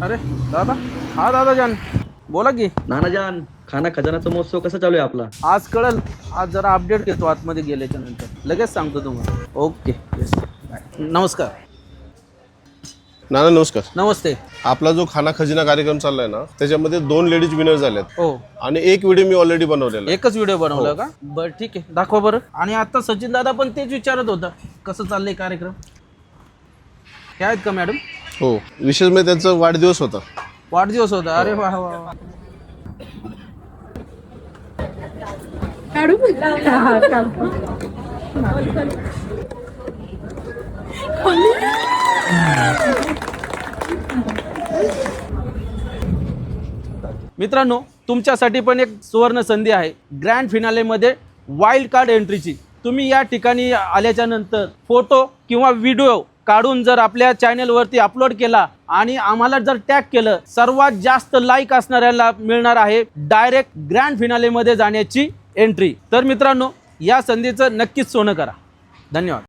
अरे दादा, हा दादा जान, बोला की. नानाजान, खाना खजानाचा महोत्सव कसा चालू आहे आपला? आज कळल. आज जरा अपडेट घेतो आतमध्ये गेल्याच्या नंतर, लगेच सांगतो तुम्हाला. Okay, yes, bye. नमस्कार. नाना नमस्कार. नमस्ते. आपला जो खाना खजिना कार्यक्रम चाललाय ना, त्याच्यामध्ये 2 लेडीज विनर झाल्यात हो, आणि एक व्हिडिओ मी ऑलरेडी बनवलेला आहे. एकच व्हिडिओ बनवला का? बरं ठीक आहे, दाखवा बरं. आणि आता सचिन दादा पण तेच विचारत होता, कसं चाललंय कार्यक्रम. हे आहेत का मॅडम? हो, विशेष म्हणजे त्यांचा वाढदिवस होता. वाढदिवस होता. अरे वा वा वा. मित्रांनो, तुमच्यासाठी पण एक सुवर्ण संधी आहे ग्रँड फिनालेमध्ये वाईल्ड कार्ड एंट्रीची. तुम्ही या ठिकाणी आल्याच्या नंतर फोटो किंवा व्हिडिओ काढून जर आपल्या चॅनलवरती अपलोड केला आणि आम्हाला जर टॅग केलं, सर्वात जास्त लाईक असणाऱ्याला मिळणार आहे डायरेक्ट ग्रँड फिनालेमध्ये जाण्याची एंट्री. तर मित्रांनो, या संधीचं नक्कीच सोनं करा. धन्यवाद.